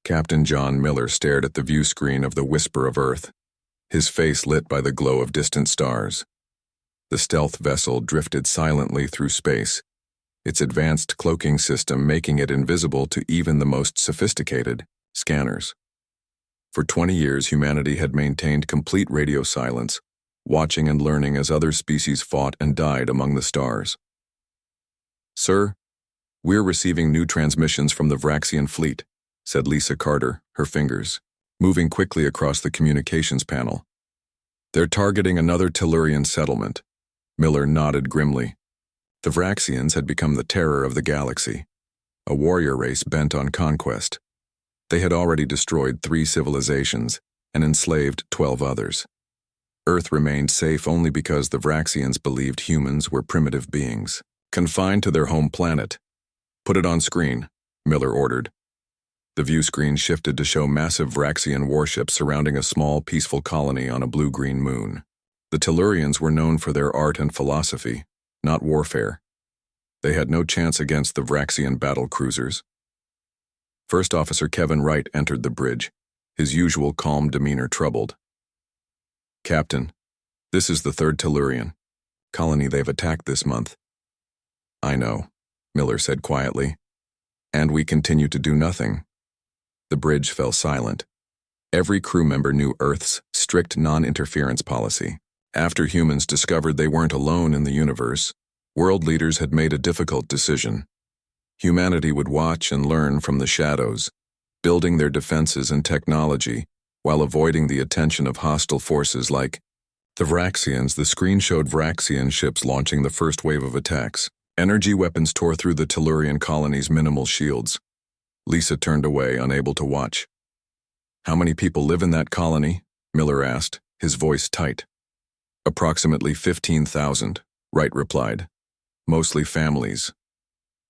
Captain John Miller stared at the view screen of the Whisper of Earth, his face lit by the glow of distant stars. The stealth vessel drifted silently through space, its advanced cloaking system making it invisible to even the most sophisticated scanners. For 20 years, humanity had maintained complete radio silence, watching and learning as other species fought and died among the stars. "Sir, we're receiving new transmissions from the Vraxian fleet," said Lisa Carter, her fingers moving quickly across the communications panel. "They're targeting another Tellurian settlement." Miller nodded grimly. The Vraxians had become the terror of the galaxy, a warrior race bent on conquest. They had already destroyed 3 civilizations and enslaved 12 others. Earth remained safe only because the Vraxians believed humans were primitive beings, confined to their home planet. "Put it on screen," Miller ordered. The view screen shifted to show massive Vraxian warships surrounding a small, peaceful colony on a blue-green moon. The Tellurians were known for their art and philosophy, not warfare. They had no chance against the Vraxian battle cruisers. First Officer Kevin Wright entered the bridge, his usual calm demeanor troubled. "Captain, this is the 3rd Tellurian colony they've attacked this month." "I know," Miller said quietly. "And we continue to do nothing." The bridge fell silent. Every crew member knew Earth's strict non-interference policy. After humans discovered they weren't alone in the universe, world leaders had made a difficult decision. Humanity would watch and learn from the shadows, building their defenses and technology while avoiding the attention of hostile forces like the Vraxians. The screen showed Vraxian ships launching the first wave of attacks. Energy weapons tore through the Tellurian colony's minimal shields. Lisa turned away, unable to watch. "How many people live in that colony?" Miller asked, his voice tight. "Approximately 15,000, Wright replied. "Mostly families."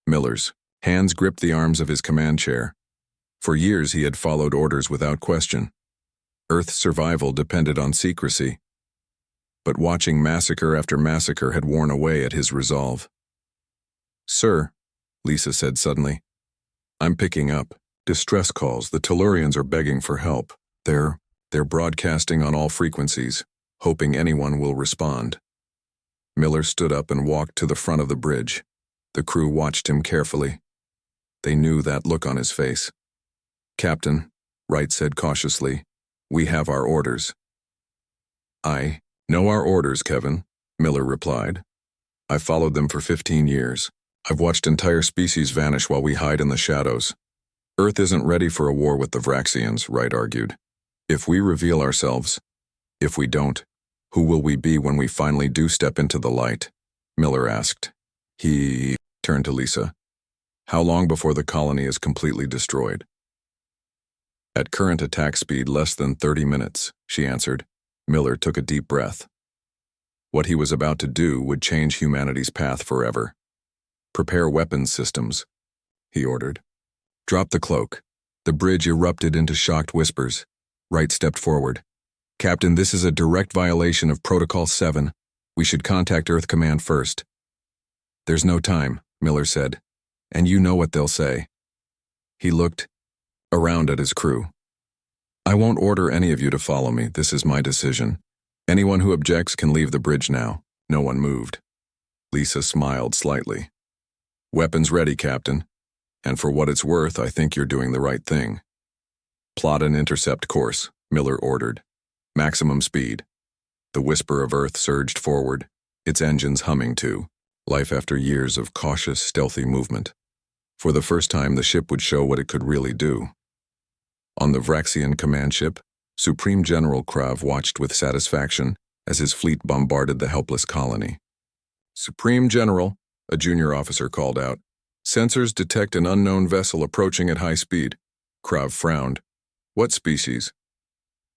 Miller's hands gripped the arms of his command chair. For years he had followed orders without question. Earth's survival depended on secrecy. But watching massacre after massacre had worn away at his resolve. "Sir," Lisa said suddenly, "I'm picking up distress calls. The Tellurians are begging for help. They're broadcasting on all frequencies, hoping anyone will respond." Miller stood up and walked to the front of the bridge. The crew watched him carefully. They knew that look on his face. "Captain," Wright said cautiously, "we have our orders." "I know our orders, Kevin," Miller replied. "I've followed them for 15 years. I've watched entire species vanish while we hide in the shadows. Earth isn't ready for a war with the Vraxians," Wright argued. "If we reveal ourselves, if we don't, who will we be when we finally do step into the light?" Miller asked. He turned to Lisa. "How long before the colony is completely destroyed?" "At current attack speed, less than 30 minutes, she answered. Miller took a deep breath. What he was about to do would change humanity's path forever. "Prepare weapons systems," he ordered. "Drop the cloak." The bridge erupted into shocked whispers. Wright stepped forward. "Captain, this is a direct violation of Protocol 7. We should contact Earth Command first." "There's no time," Miller said, "and you know what they'll say." He looked around at his crew. "I won't order any of you to follow me. This is my decision. Anyone who objects can leave the bridge now." No one moved. Lisa smiled slightly. "Weapons ready, Captain. And for what it's worth, I think you're doing the right thing." "Plot an intercept course," Miller ordered. "Maximum speed." The Whisper of Earth surged forward, its engines humming too, life after years of cautious, stealthy movement. For the first time, the ship would show what it could really do. On the Vraxian command ship, Supreme General Krav watched with satisfaction as his fleet bombarded the helpless colony. "Supreme General," a junior officer called out, "sensors detect an unknown vessel approaching at high speed." Krav frowned. "What species?"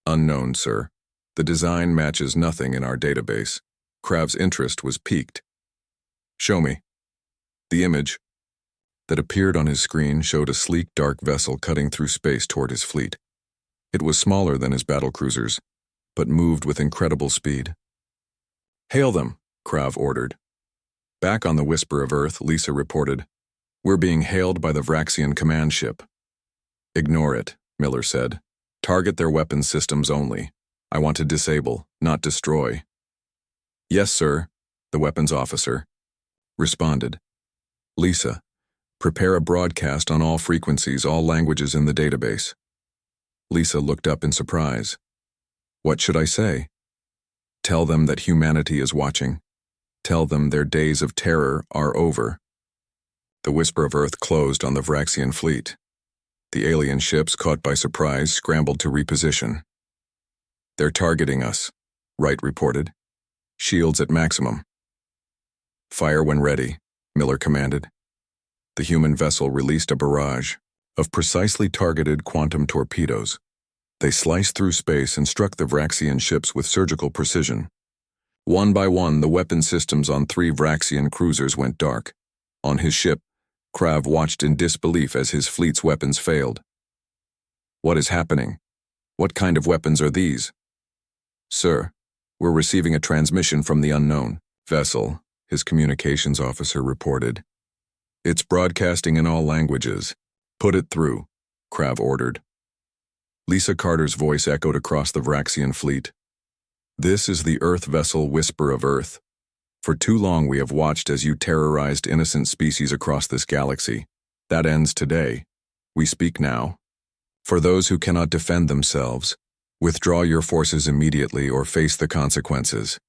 "Unknown, sir. The design matches nothing in our database." Krav's interest was piqued. "Show me." The image that appeared on his screen showed a sleek, dark vessel cutting through space toward his fleet. It was smaller than his battlecruisers, but moved with incredible speed. "Hail them," Krav ordered. Back on the Whisper of Earth, Lisa reported, "We're being hailed by the Vraxian command ship." "Ignore it," Miller said. Target their weapons systems only. I want to disable, not destroy. Yes, sir, the weapons officer responded. Lisa, prepare a broadcast on all frequencies, all languages in the database. Lisa looked up in surprise. What should I say? Tell them that humanity is watching. Tell them their days of terror are over. The whisper of Earth closed on the Vraxian fleet. The alien ships, caught by surprise, scrambled to reposition. They're targeting us, Wright reported. Shields at maximum. Fire when ready, Miller commanded. The human vessel released a barrage of precisely targeted quantum torpedoes. They sliced through space and struck the Vraxian ships with surgical precision. One by one, the weapon systems on 3 Vraxian cruisers went dark. On his ship, Krav watched in disbelief as his fleet's weapons failed. What is happening? What kind of weapons are these? Sir, we're receiving a transmission from the unknown vessel, his communications officer reported. It's broadcasting in all languages. Put it through, Krav ordered. Lisa Carter's voice echoed across the Vraxian fleet. This is the Earth vessel Whisper of Earth. For too long we have watched as you terrorized innocent species across this galaxy. That ends today. We speak now. For those who cannot defend themselves, withdraw your forces immediately or face the consequences.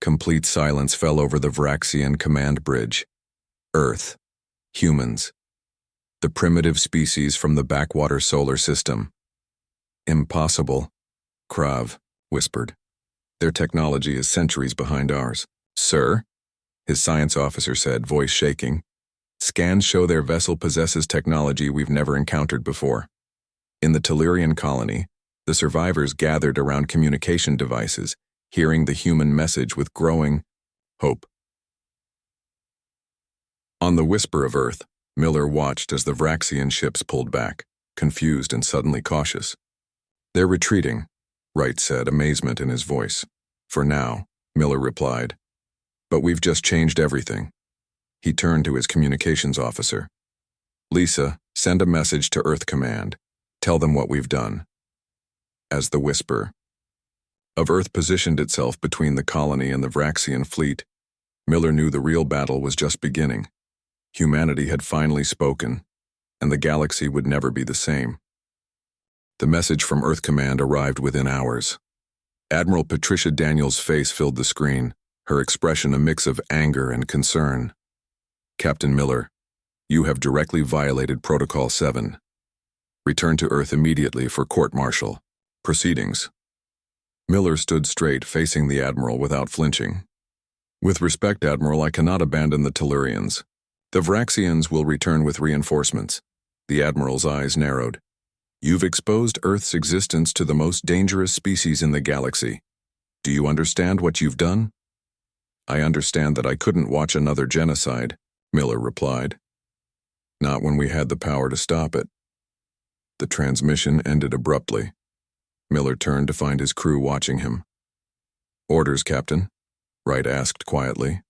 Complete silence fell over the Vraxian command bridge. Earth. Humans. The primitive species from the backwater solar system. Impossible, Krav whispered. Their technology is centuries behind ours. Sir, his science officer said, voice shaking. Scans show their vessel possesses technology we've never encountered before. In the Tellurian colony, the survivors gathered around communication devices, hearing the human message with growing hope. On the Whisper of Earth, Miller watched as the Vraxian ships pulled back, confused and suddenly cautious. They're retreating, Wright said, amazement in his voice. For now, Miller replied. But we've just changed everything. He turned to his communications officer. Lisa, send a message to Earth Command. Tell them what we've done. As the Whisper of Earth positioned itself between the colony and the Vraxian fleet, Miller knew the real battle was just beginning. Humanity had finally spoken, and the galaxy would never be the same. The message from Earth Command arrived within hours. Admiral Patricia Daniels' face filled the screen, her expression a mix of anger and concern. Captain Miller, you have directly violated Protocol 7. Return to Earth immediately for court-martial proceedings. Miller stood straight, facing the Admiral without flinching. With respect, Admiral, I cannot abandon the Tellurians. The Vraxians will return with reinforcements. The Admiral's eyes narrowed. You've exposed Earth's existence to the most dangerous species in the galaxy. Do you understand what you've done? I understand that I couldn't watch another genocide, Miller replied. Not when we had the power to stop it. The transmission ended abruptly. Miller turned to find his crew watching him. Orders, Captain? Wright asked quietly.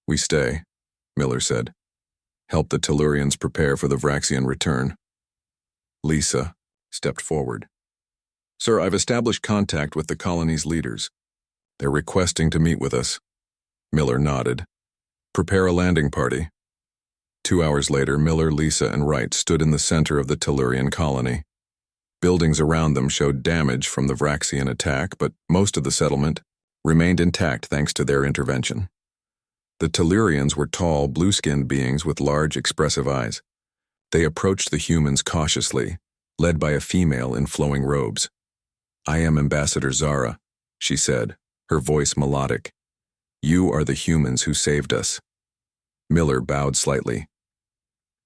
We stay, Miller said. Help the Tellurians prepare for the Vraxian return. Lisa stepped forward. Sir, I've established contact with the colony's leaders. They're requesting to meet with us. Miller nodded. Prepare a landing party. 2 hours later, Miller, Lisa, and Wright stood in the center of the Tellurian colony. Buildings around them showed damage from the Vraxian attack, but most of the settlement remained intact thanks to their intervention. The Tellurians were tall, blue-skinned beings with large, expressive eyes. They approached the humans cautiously, led by a female in flowing robes. I am Ambassador Zara, she said, her voice melodic. You are the humans who saved us. Miller bowed slightly.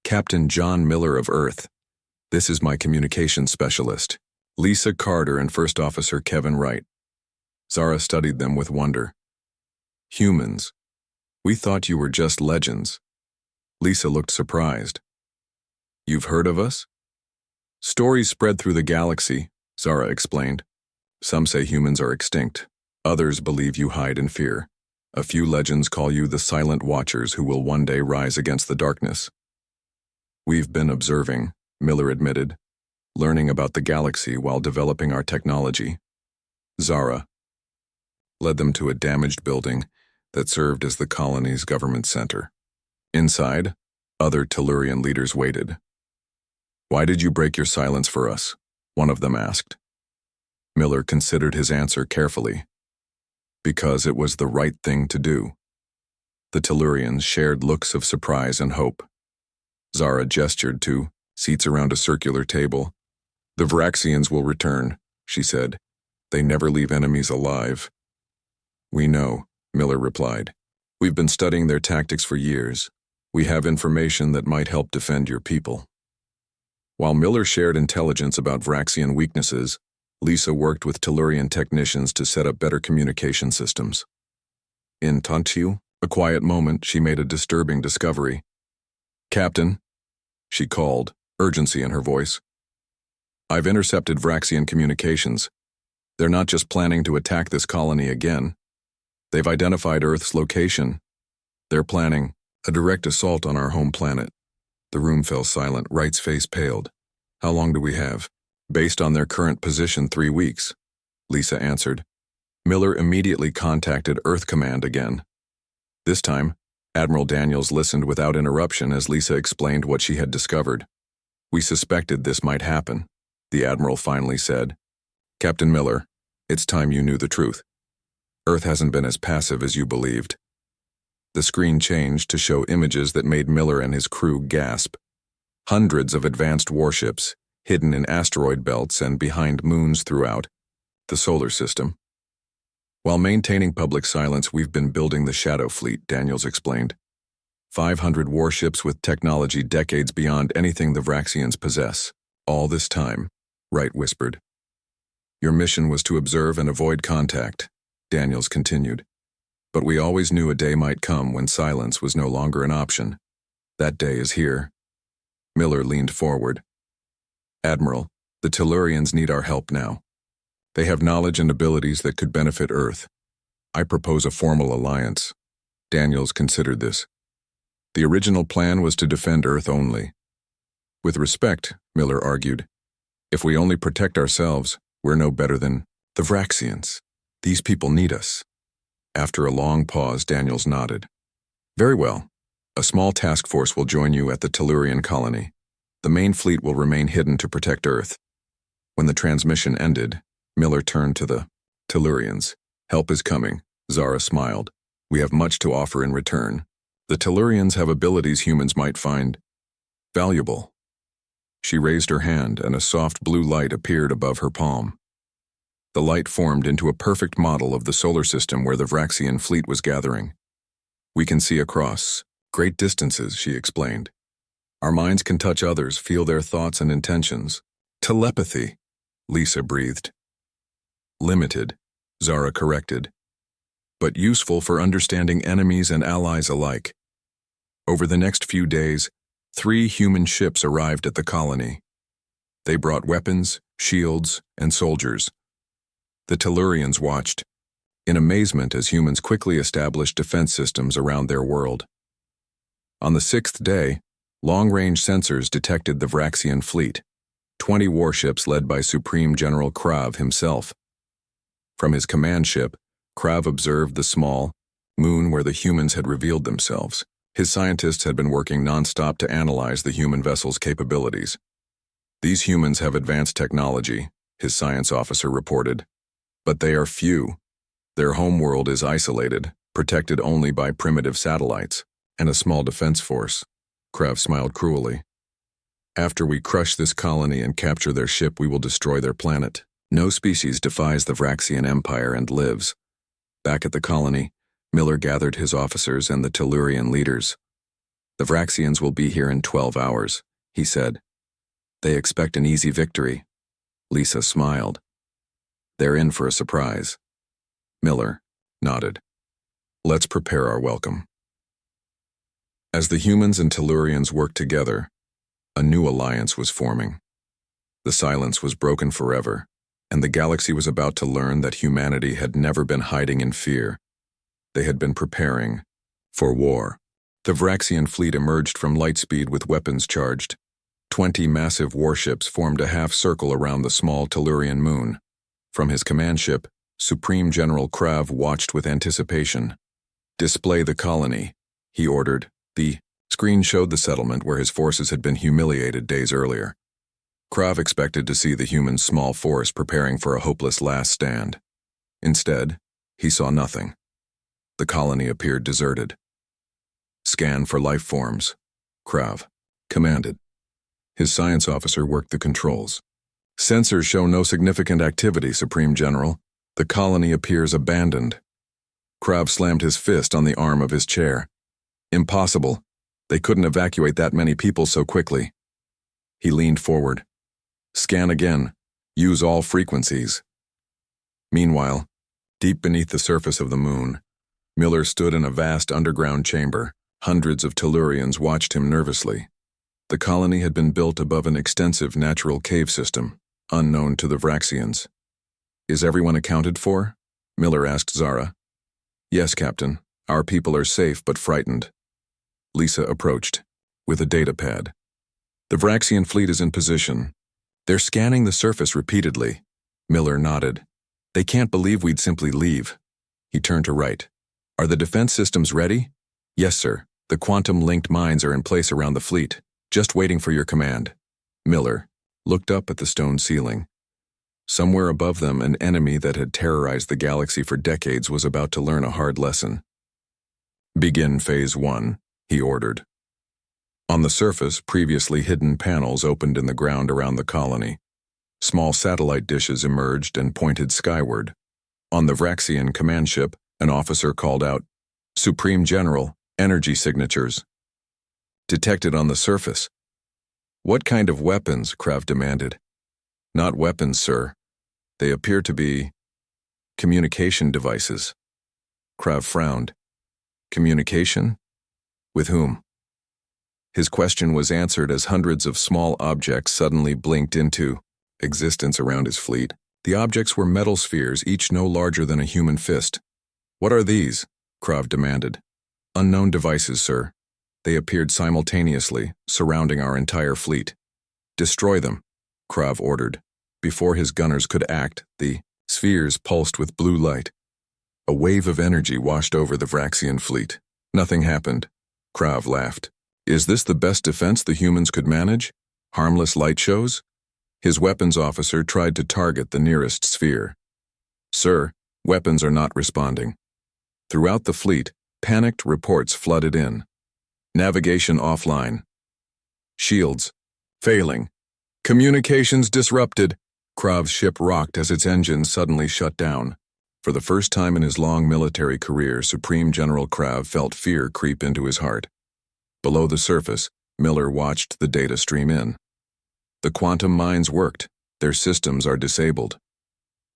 Captain John Miller of Earth. This is my communications specialist, Lisa Carter and First Officer Kevin Wright. Zara studied them with wonder. Humans. We thought you were just legends. Lisa looked surprised. You've heard of us? Stories spread through the galaxy, Zara explained. Some say humans are extinct. Others believe you hide in fear. A few legends call you the silent watchers who will one day rise against the darkness. We've been observing, Miller admitted. learning about the galaxy while developing our technology. Zara led them to a damaged building that served as the colony's government center. Inside, other Tellurian leaders waited. "Why did you break your silence for us?" one of them asked. Miller considered his answer carefully. "Because it was the right thing to do." The Tellurians shared looks of surprise and hope. Zara gestured to seats around a circular table. "The Vraxians will return," she said. "They never leave enemies alive." "We know," Miller replied. "We've been studying their tactics for years. We have information that might help defend your people." While Miller shared intelligence about Vraxian weaknesses, Lisa worked with Tellurian technicians to set up better communication systems. In Tantiu, a quiet moment, she made a disturbing discovery. "Captain," she called, urgency in her voice. "I've intercepted Vraxian communications. They're not just planning to attack this colony again. They've identified Earth's location. They're planning a direct assault on our home planet." The room fell silent. Wright's face paled. "How long do we have?" "Based on their current position, 3 weeks," Lisa answered. Miller immediately contacted Earth Command again. This time, Admiral Daniels listened without interruption as Lisa explained what she had discovered. "We suspected this might happen," the Admiral finally said. "Captain Miller, it's time you knew the truth. Earth hasn't been as passive as you believed." The screen changed to show images that made Miller and his crew gasp. Hundreds of advanced warships, hidden in asteroid belts and behind moons throughout the solar system. "While maintaining public silence, we've been building the Shadow Fleet," Daniels explained. 500 warships with technology decades beyond anything the Vraxians possess. "All this time," Wright whispered. "Your mission was to observe and avoid contact," Daniels continued. "But we always knew a day might come when silence was no longer an option. That day is here." Miller leaned forward. "Admiral, the Tellurians need our help now. They have knowledge and abilities that could benefit Earth. I propose a formal alliance." Daniels considered this. "The original plan was to defend Earth only." "With respect," Miller argued, "if we only protect ourselves, we're no better than the Vraxians. These people need us." After a long pause, Daniels nodded. "Very well. A small task force will join you at the Tellurian colony. The main fleet will remain hidden to protect Earth." When the transmission ended, Miller turned to the Tellurians. "Help is coming," Zara smiled. "We have much to offer in return. The Tellurians have abilities humans might find valuable." She raised her hand and a soft blue light appeared above her palm. The light formed into a perfect model of the solar system where the Vraxian fleet was gathering. "We can see across great distances," she explained. "Our minds can touch others, feel their thoughts and intentions." "Telepathy," Lisa breathed. "Limited," Zara corrected, "but useful for understanding enemies and allies alike." Over the next few days, 3 human ships arrived at the colony. They brought weapons, shields, and soldiers. The Tellurians watched in amazement as humans quickly established defense systems around their world. On the 6th day, long-range sensors detected the Vraxian fleet, 20 warships led by Supreme General Krav himself. From his command ship, Krav observed the small moon where the humans had revealed themselves. His scientists had been working non-stop to analyze the human vessel's capabilities. "These humans have advanced technology," his science officer reported. "But they are few. Their homeworld is isolated, protected only by primitive satellites and a small defense force." Krav smiled cruelly. "After we crush this colony and capture their ship, we will destroy their planet. No species defies the Vraxian Empire and lives." Back at the colony, Miller gathered his officers and the Tellurian leaders. "The Vraxians will be here in 12 hours, he said. "They expect an easy victory." Lisa smiled. "They're in for a surprise." Miller nodded. "Let's prepare our welcome." As the humans and Tellurians worked together, a new alliance was forming. The silence was broken forever, and the galaxy was about to learn that humanity had never been hiding in fear. They had been preparing for war. The Vraxian fleet emerged from Lightspeed with weapons charged. 20 massive warships formed a half-circle around the small Tellurian moon. From his command ship, Supreme General Krav watched with anticipation. "Display the colony," he ordered. The screen showed the settlement where his forces had been humiliated days earlier. Krav expected to see the humans' small force preparing for a hopeless last stand. Instead, he saw nothing. The colony appeared deserted. "Scan for life forms," Krav commanded. His science officer worked the controls. "Sensors show no significant activity, Supreme General. The colony appears abandoned." Krav slammed his fist on the arm of his chair. "Impossible. They couldn't evacuate that many people so quickly." He leaned forward. "Scan again. Use all frequencies." Meanwhile, deep beneath the surface of the moon, Miller stood in a vast underground chamber. Hundreds of Tellurians watched him nervously. The colony had been built above an extensive natural cave system, unknown to the Vraxians. "Is everyone accounted for?" Miller asked Zara. "Yes, Captain. Our people are safe but frightened." Lisa approached, with a data pad. "The Vraxian fleet is in position. They're scanning the surface repeatedly." Miller nodded. "They can't believe we'd simply leave." He turned to Wright. "Are the defense systems ready?" "Yes, sir. The quantum-linked mines are in place around the fleet, just waiting for your command." Miller looked up at the stone ceiling. Somewhere above them, an enemy that had terrorized the galaxy for decades was about to learn a hard lesson. "Begin Phase 1, he ordered. On the surface, previously hidden panels opened in the ground around the colony. Small satellite dishes emerged and pointed skyward. On the Vraxian command ship, an officer called out, "Supreme General, energy signatures." "Detected on the surface." "What kind of weapons?" Krav demanded. "Not weapons, sir. They appear to be communication devices." Krav frowned. "Communication? With whom?" His question was answered as hundreds of small objects suddenly blinked into existence around his fleet. The objects were metal spheres, each no larger than a human fist. "What are these?" Krav demanded. "Unknown devices, sir. They appeared simultaneously, surrounding our entire fleet." "Destroy them," Krav ordered. Before his gunners could act, the spheres pulsed with blue light. A wave of energy washed over the Vraxian fleet. Nothing happened. Krav laughed. "Is this the best defense the humans could manage? Harmless light shows?" His weapons officer tried to target the nearest sphere. "Sir, weapons are not responding." Throughout the fleet, panicked reports flooded in. "Navigation offline. Shields failing. Communications disrupted." Krav's ship rocked as its engines suddenly shut down. For the first time in his long military career, Supreme General Krav felt fear creep into his heart. Below the surface, Miller watched the data stream in. The quantum mines worked. Their systems are disabled.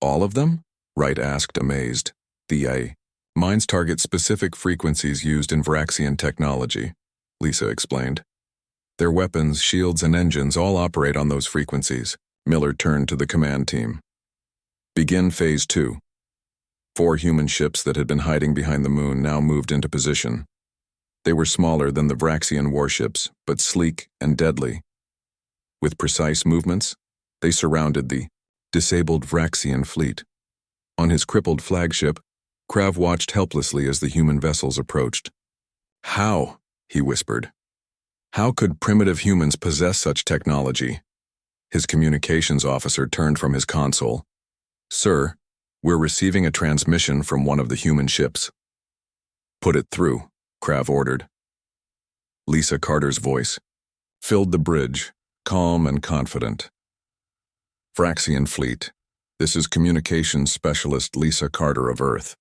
"All of them?" Wright asked, amazed. "The mines target specific frequencies used in Vraxian technology," Lisa explained. "Their weapons, shields, and engines all operate on those frequencies." Miller turned to the command team. "Begin Phase 2. 4 human ships that had been hiding behind the moon now moved into position. They were smaller than the Vraxian warships, but sleek and deadly. With precise movements, they surrounded the disabled Vraxian fleet. On his crippled flagship, Krav watched helplessly as the human vessels approached. "How?" he whispered. "How could primitive humans possess such technology?" His communications officer turned from his console. "Sir, we're receiving a transmission from one of the human ships." "Put it through," Krav ordered. Lisa Carter's voice filled the bridge, calm and confident. "Vraxian fleet, this is communications specialist Lisa Carter of Earth.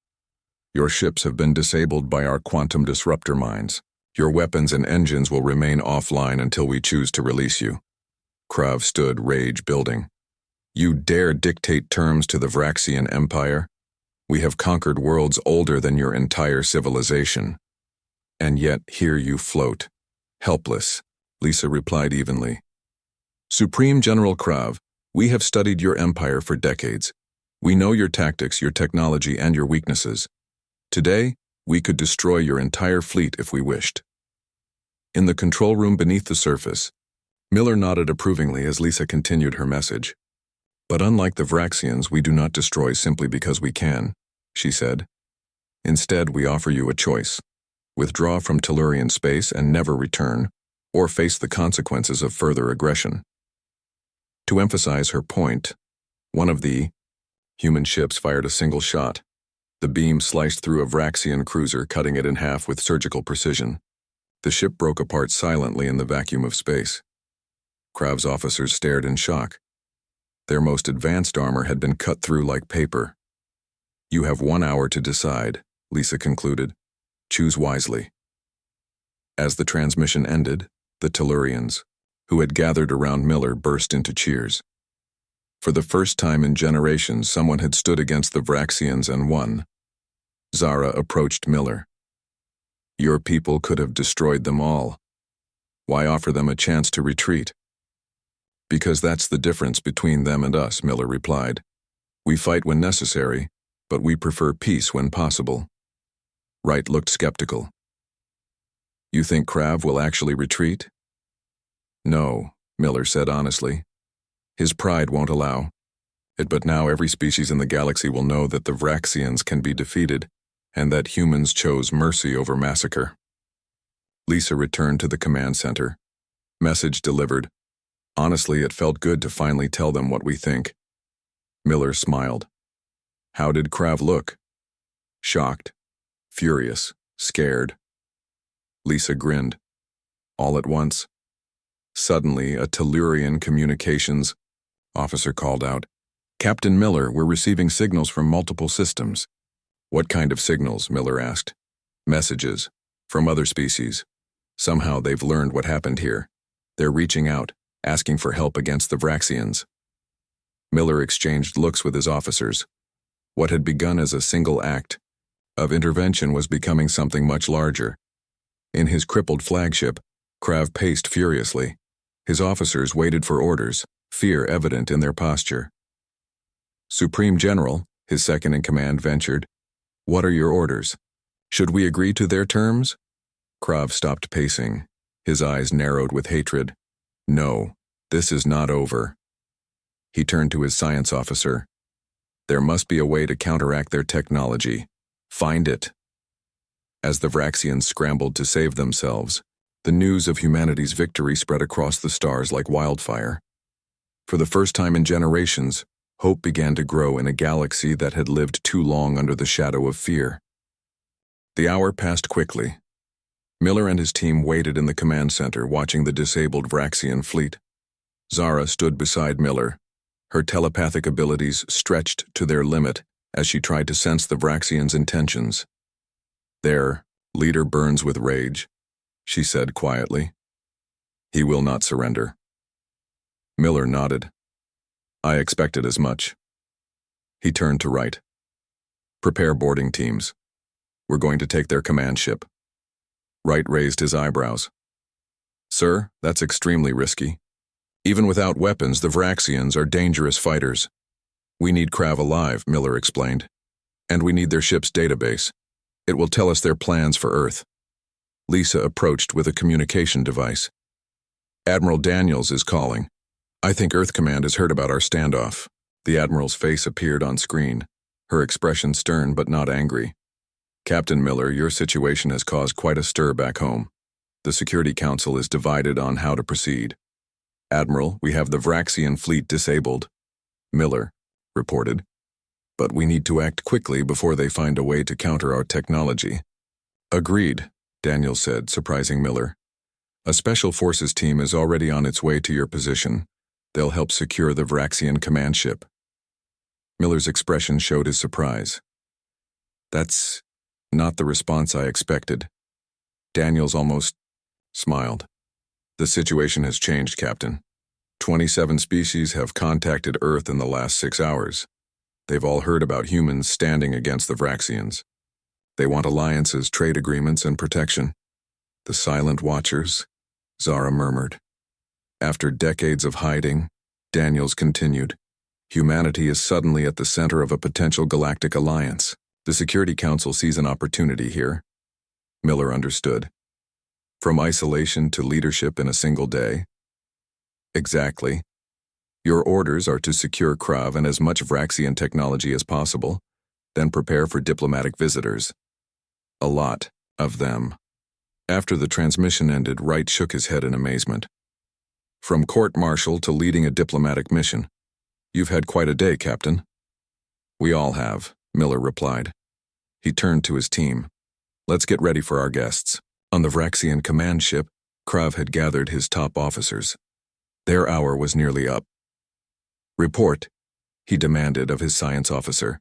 Your ships have been disabled by our quantum disruptor mines. Your weapons and engines will remain offline until we choose to release you." Krav stood, rage building. "You dare dictate terms to the Vraxian Empire? We have conquered worlds older than your entire civilization. And yet here you float, helpless," Lisa replied evenly. "Supreme General Krav, we have studied your empire for decades. We know your tactics, your technology, and your weaknesses. Today, we could destroy your entire fleet if we wished." In the control room beneath the surface, Miller nodded approvingly as Lisa continued her message. But unlike the Vraxians, we do not destroy simply because we can, she said. Instead, we offer you a choice. Withdraw from Tellurian space and never return, or face the consequences of further aggression. To emphasize her point, one of the human ships fired a single shot. The beam sliced through a Vraxian cruiser, cutting it in half with surgical precision. The ship broke apart silently in the vacuum of space. Krav's officers stared in shock. Their most advanced armor had been cut through like paper. You have 1 hour to decide, Lisa concluded. Choose wisely. As the transmission ended, the Tellurians, who had gathered around Miller, burst into cheers. For the first time in generations, someone had stood against the Vraxians and won. Zara approached Miller. Your people could have destroyed them all. Why offer them a chance to retreat? Because that's the difference between them and us, Miller replied. We fight when necessary, but we prefer peace when possible. Wright looked skeptical. You think Krav will actually retreat? No, Miller said honestly. His pride won't allow it, but now every species in the galaxy will know that the Vraxians can be defeated, and that humans chose mercy over massacre. Lisa returned to the command center. Message delivered. Honestly, it felt good to finally tell them what we think. Miller smiled. How did Krav look? Shocked, furious, scared. Lisa grinned. All at once. Suddenly, a Tellurian communications officer called out, Captain Miller, we're receiving signals from multiple systems. What kind of signals? Miller asked. Messages. From other species. Somehow they've learned what happened here. They're reaching out, asking for help against the Vraxians. Miller exchanged looks with his officers. What had begun as a single act of intervention was becoming something much larger. In his crippled flagship, Krav paced furiously. His officers waited for orders, fear evident in their posture. Supreme General, his second-in-command, ventured. What are your orders? Should we agree to their terms? Krav stopped pacing. His eyes narrowed with hatred. No, this is not over. He turned to his science officer. There must be a way to counteract their technology. Find it. As the Vraxians scrambled to save themselves, the news of humanity's victory spread across the stars like wildfire. For the first time in generations, hope began to grow in a galaxy that had lived too long under the shadow of fear. The hour passed quickly. Miller and his team waited in the command center, watching the disabled Vraxian fleet. Zara stood beside Miller, her telepathic abilities stretched to their limit as she tried to sense the Vraxians' intentions. Their leader burns with rage, she said quietly. He will not surrender. Miller nodded. I expected as much. He turned to Wright. Prepare boarding teams. We're going to take their command ship. Wright raised his eyebrows. Sir, that's extremely risky. Even without weapons, the Vraxians are dangerous fighters. We need Krav alive, Miller explained. And we need their ship's database. It will tell us their plans for Earth. Lisa approached with a communication device. Admiral Daniels is calling. I think Earth Command has heard about our standoff. The Admiral's face appeared on screen, her expression stern but not angry. Captain Miller, your situation has caused quite a stir back home. The Security Council is divided on how to proceed. Admiral, we have the Vraxian fleet disabled. Miller reported. But we need to act quickly before they find a way to counter our technology. Agreed, Daniel said, surprising Miller. A special forces team is already on its way to your position. They'll help secure the Vraxian command ship. Miller's expression showed his surprise. That's not the response I expected. Daniels almost smiled. The situation has changed, Captain. 27 species have contacted Earth in the last 6 hours. They've all heard about humans standing against the Vraxians. They want alliances, trade agreements, and protection. The Silent Watchers, Zara murmured. After decades of hiding, Daniels continued. Humanity is suddenly at the center of a potential galactic alliance. The Security Council sees an opportunity here. Miller understood. From isolation to leadership in a single day. Exactly. Your orders are to secure Krav and as much Vraxian technology as possible, then prepare for diplomatic visitors. A lot of them. After the transmission ended, Wright shook his head in amazement. From court-martial to leading a diplomatic mission. You've had quite a day, Captain. We all have, Miller replied. He turned to his team. Let's get ready for our guests. On the Vraxian command ship, Krav had gathered his top officers. Their hour was nearly up. Report, he demanded of his science officer.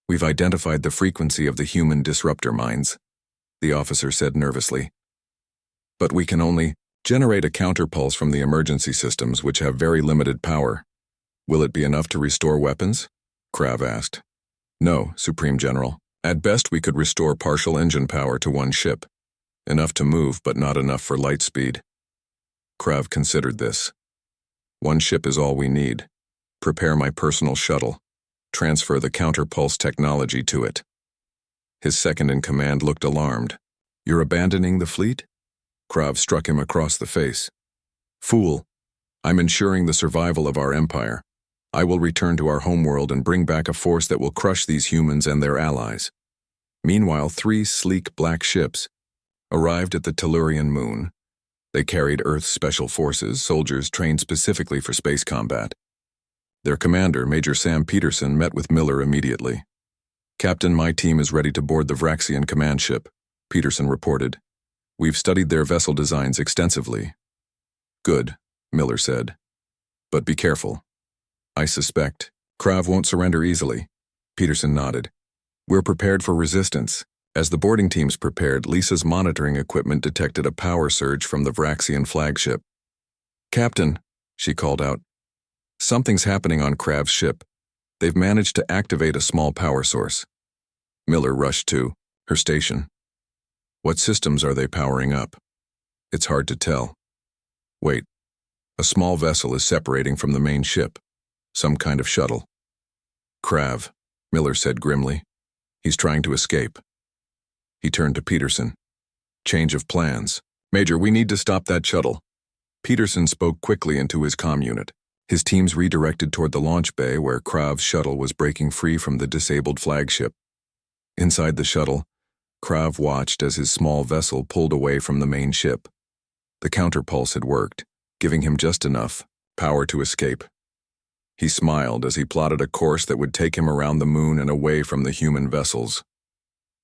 We've identified the frequency of the human disruptor mines, the officer said nervously. But we can only generate a counterpulse from the emergency systems, which have very limited power. Will it be enough to restore weapons? Krav asked. No, Supreme General. At best we could restore partial engine power to one ship. Enough to move, but not enough for light speed. Krav considered this. One ship is all we need. Prepare my personal shuttle. Transfer the counterpulse technology to it. His second-in-command looked alarmed. You're abandoning the fleet? Krav struck him across the face. Fool. I'm ensuring the survival of our empire. I will return to our homeworld and bring back a force that will crush these humans and their allies. Meanwhile, 3 sleek black ships arrived at the Tellurian moon. They carried Earth's special forces, soldiers trained specifically for space combat. Their commander, Major Sam Peterson, met with Miller immediately. Captain, my team is ready to board the Vraxian command ship, Peterson reported. We've studied their vessel designs extensively. Good, Miller said. But be careful. I suspect Krav won't surrender easily. Peterson nodded. We're prepared for resistance. As the boarding teams prepared, Lisa's monitoring equipment detected a power surge from the Vraxian flagship. Captain, she called out. Something's happening on Krav's ship. They've managed to activate a small power source. Miller rushed to her station. What systems are they powering up? It's hard to tell. Wait. A small vessel is separating from the main ship. Some kind of shuttle. Krav, Miller said grimly. He's trying to escape. He turned to Peterson. Change of plans. Major, we need to stop that shuttle. Peterson spoke quickly into his comm unit. His teams redirected toward the launch bay where Krav's shuttle was breaking free from the disabled flagship. Inside the shuttle, Krav watched as his small vessel pulled away from the main ship. The counterpulse had worked, giving him just enough power to escape. He smiled as he plotted a course that would take him around the moon and away from the human vessels.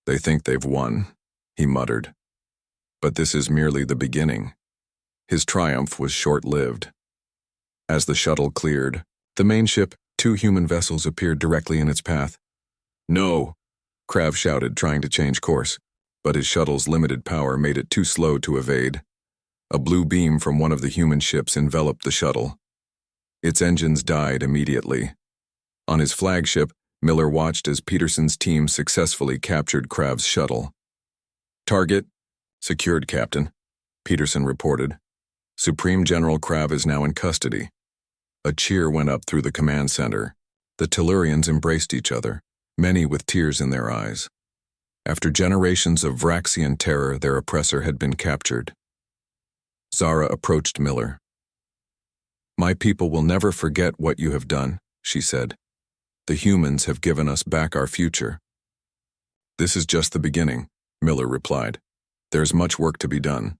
They think they've won, he muttered. But this is merely the beginning. His triumph was short-lived. As the shuttle cleared, the main ship, 2 human vessels appeared directly in its path. No, Krav shouted, trying to change course, but his shuttle's limited power made it too slow to evade. A blue beam from one of the human ships enveloped the shuttle. Its engines died immediately. On his flagship, Miller watched as Peterson's team successfully captured Krav's shuttle. Target secured, Captain, Peterson reported. Supreme General Krav is now in custody. A cheer went up through the command center. The Tellurians embraced each other, many with tears in their eyes. After generations of Vraxian terror, their oppressor had been captured. Zara approached Miller. My people will never forget what you have done, she said. The humans have given us back our future. This is just the beginning, Miller replied. There's much work to be done.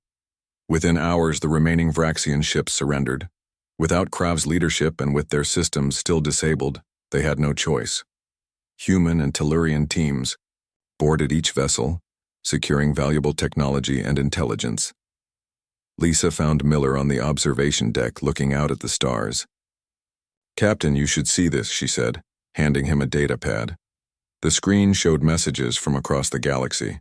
Within hours, the remaining Vraxian ships surrendered. Without Krav's leadership and with their systems still disabled, they had no choice. Human and Tellurian teams boarded each vessel, securing valuable technology and intelligence. Lisa found Miller on the observation deck looking out at the stars. Captain, you should see this, she said, handing him a data pad. The screen showed messages from across the galaxy.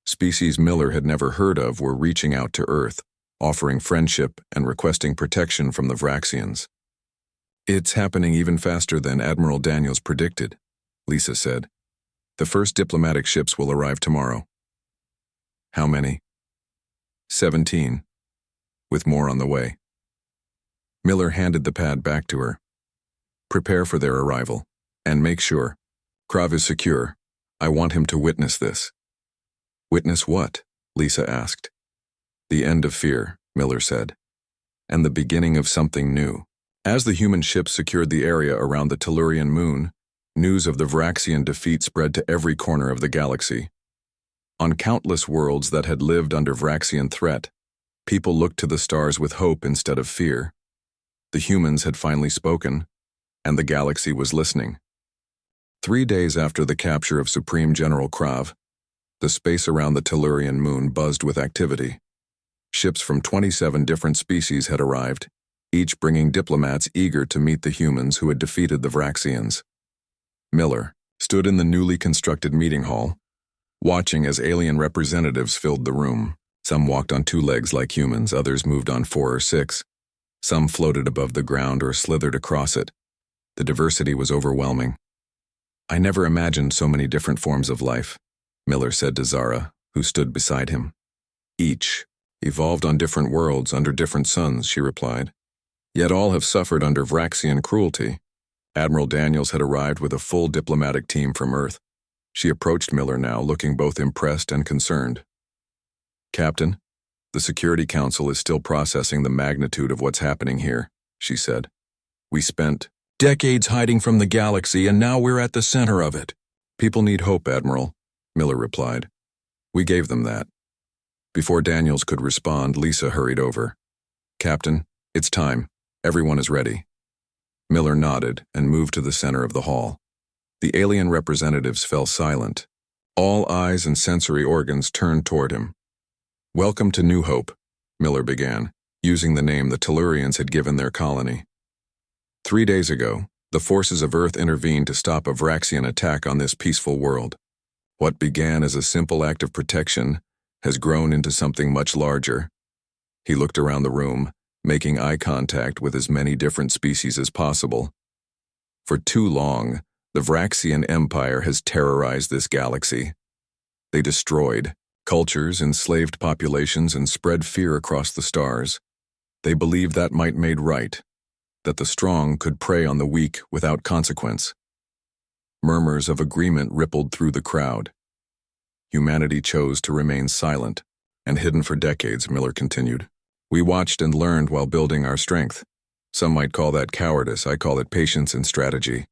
Species Miller had never heard of were reaching out to Earth, offering friendship and requesting protection from the Vraxians. It's happening even faster than Admiral Daniels predicted, Lisa said. The first diplomatic ships will arrive tomorrow. How many? 17, with more on the way. Miller handed the pad back to her. Prepare for their arrival, and make sure. Krav is secure. I want him to witness this. Witness what? Lisa asked. The end of fear, Miller said. and the beginning of something new. As the human ships secured the area around the Tellurian moon, news of the Vraxian defeat spread to every corner of the galaxy. On countless worlds that had lived under Vraxian threat, people looked to the stars with hope instead of fear. The humans had finally spoken, and the galaxy was listening. 3 days after the capture of Supreme General Krav, the space around the Tellurian moon buzzed with activity. Ships from 27 different species had arrived, each bringing diplomats eager to meet the humans who had defeated the Vraxians. Miller stood in the newly constructed meeting hall, watching as alien representatives filled the room. Some walked on 2 legs like humans, others moved on 4 or 6. Some floated above the ground or slithered across it. The diversity was overwhelming. "I never imagined so many different forms of life," Miller said to Zara, who stood beside him. "Each evolved on different worlds under different suns," she replied. "Yet all have suffered under Vraxian cruelty." Admiral Daniels had arrived with a full diplomatic team from Earth. She approached Miller now, looking both impressed and concerned. "Captain, the Security Council is still processing the magnitude of what's happening here," she said. "We spent decades hiding from the galaxy, and now we're at the center of it." "People need hope, Admiral," Miller replied. "We gave them that." Before Daniels could respond, Lisa hurried over. "Captain, it's time. Everyone is ready." Miller nodded and moved to the center of the hall. The alien representatives fell silent. All eyes and sensory organs turned toward him. "Welcome to New Hope," Miller began, using the name the Tellurians had given their colony. 3 days ago, the forces of Earth intervened to stop a Vraxian attack on this peaceful world. What began as a simple act of protection has grown into something much larger. He looked around the room, making eye contact with as many different species as possible. For too long, the Vraxian Empire has terrorized this galaxy. They destroyed cultures, enslaved populations, and spread fear across the stars. They believed that might made right, that the strong could prey on the weak without consequence. Murmurs of agreement rippled through the crowd. Humanity chose to remain silent and hidden for decades, Miller continued. "We watched and learned while building our strength. Some might call that cowardice. I call it patience and strategy."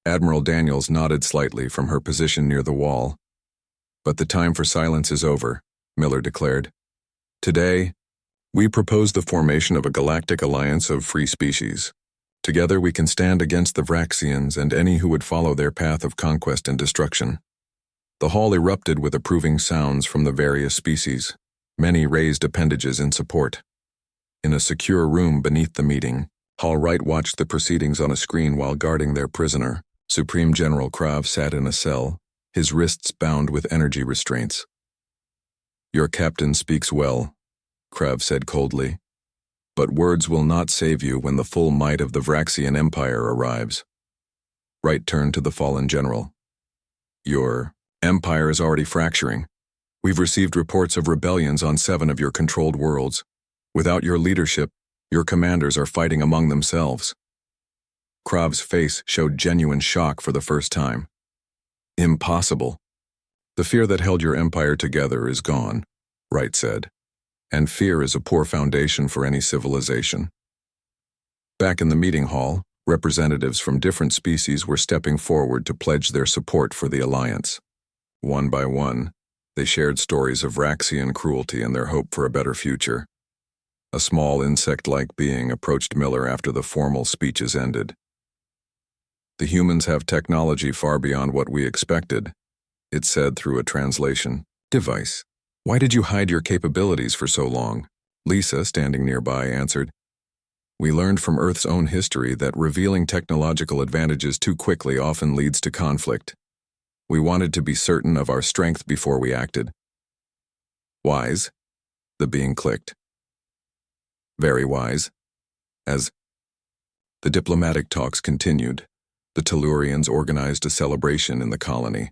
Admiral Daniels nodded slightly from her position near the wall. "But the time for silence is over," Miller declared. "Today, we propose the formation of a galactic alliance of free species. Together we can stand against the Vraxians and any who would follow their path of conquest and destruction." The hall erupted with approving sounds from the various species. Many raised appendages in support. In a secure room beneath the meeting, Hall Wright watched the proceedings on a screen while guarding their prisoner. Supreme General Krav sat in a cell, his wrists bound with energy restraints. "Your captain speaks well," Krav said coldly. "But words will not save you when the full might of the Vraxian Empire arrives." Wright turned to the fallen general. "Your empire is already fracturing. We've received reports of rebellions on 7 of your controlled worlds. Without your leadership, your commanders are fighting among themselves." Krav's face showed genuine shock for the first time. "Impossible. The fear that held your empire together is gone," Wright said. "And fear is a poor foundation for any civilization." Back in the meeting hall, representatives from different species were stepping forward to pledge their support for the alliance. One by one, they shared stories of Vraxian cruelty and their hope for a better future. A small insect-like being approached Miller after the formal speeches ended. "The humans have technology far beyond what we expected," it said through a translation device. "Why did you hide your capabilities for so long?" Lisa, standing nearby, answered, "We learned from Earth's own history that revealing technological advantages too quickly often leads to conflict. We wanted to be certain of our strength before we acted." "Wise?" the being clicked. "Very wise." As the diplomatic talks continued, the Tellurians organized a celebration in the colony.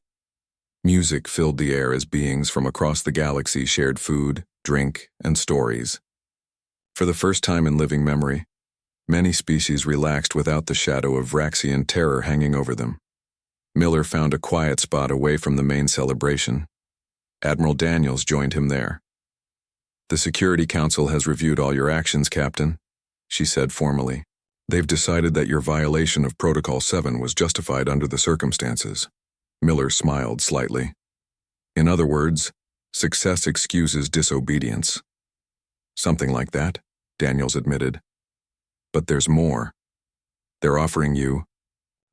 Music filled the air as beings from across the galaxy shared food, drink, and stories. For the first time in living memory, many species relaxed without the shadow of Vraxian terror hanging over them. Miller found a quiet spot away from the main celebration. Admiral Daniels joined him there. The Security Council has reviewed all your actions, Captain, she said formally. They've decided that your violation of Protocol 7 was justified under the circumstances. Miller smiled slightly. In other words, success excuses disobedience. Something like that, Daniels admitted. But there's more. They're offering you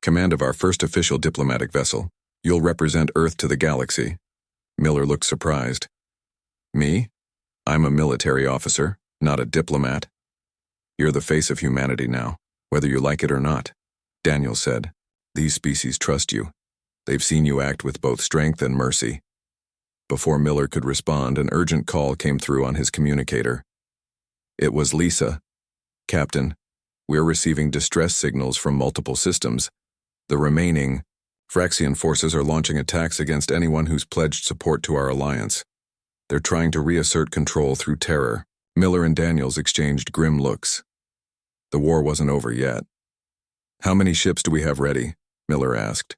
command of our first official diplomatic vessel. You'll represent Earth to the galaxy. Miller looked surprised. Me? I'm a military officer, not a diplomat. You're the face of humanity now, whether you like it or not, Daniels said. These species trust you. They've seen you act with both strength and mercy. Before Miller could respond, an urgent call came through on his communicator. It was Lisa. Captain, we're receiving distress signals from multiple systems. The remaining Fraxian forces are launching attacks against anyone who's pledged support to our alliance. They're trying to reassert control through terror. Miller and Daniels exchanged grim looks. The war wasn't over yet. How many ships do we have ready? Miller asked.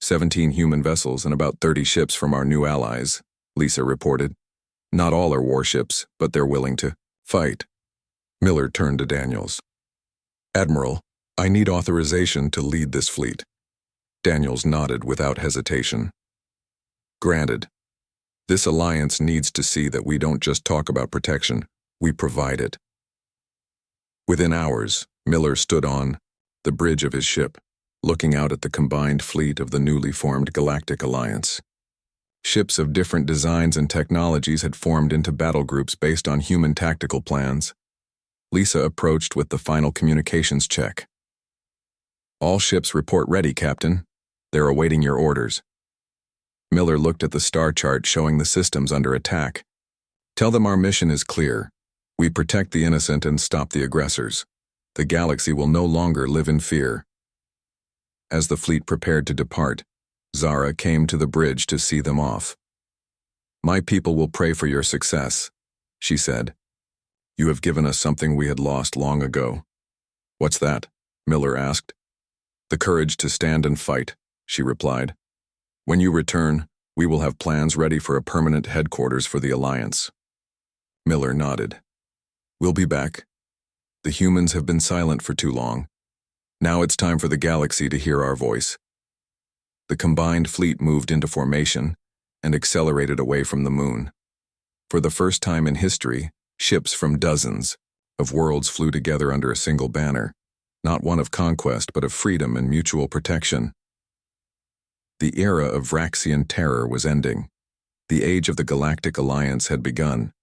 17 human vessels and about 30 ships from our new allies, Lisa reported. Not all are warships, but they're willing to fight. Miller turned to Daniels. Admiral, I need authorization to lead this fleet. Daniels nodded without hesitation. Granted. This alliance needs to see that we don't just talk about protection, we provide it. Within hours, Miller stood on the bridge of his ship, looking out at the combined fleet of the newly formed Galactic Alliance. Ships of different designs and technologies had formed into battle groups based on human tactical plans. Lisa approached with the final communications check. All ships report ready, Captain. They're awaiting your orders. Miller looked at the star chart showing the systems under attack. Tell them our mission is clear. We protect the innocent and stop the aggressors. The galaxy will no longer live in fear. As the fleet prepared to depart, Zara came to the bridge to see them off. My people will pray for your success, she said. You have given us something we had lost long ago. What's that? Miller asked. The courage to stand and fight, she replied. When you return, we will have plans ready for a permanent headquarters for the Alliance. Miller nodded. We'll be back. The humans have been silent for too long. Now it's time for the galaxy to hear our voice. The combined fleet moved into formation and accelerated away from the moon. For the first time in history, ships from dozens of worlds flew together under a single banner, not one of conquest but of freedom and mutual protection. The era of Vraxian terror was ending. The age of the Galactic Alliance had begun,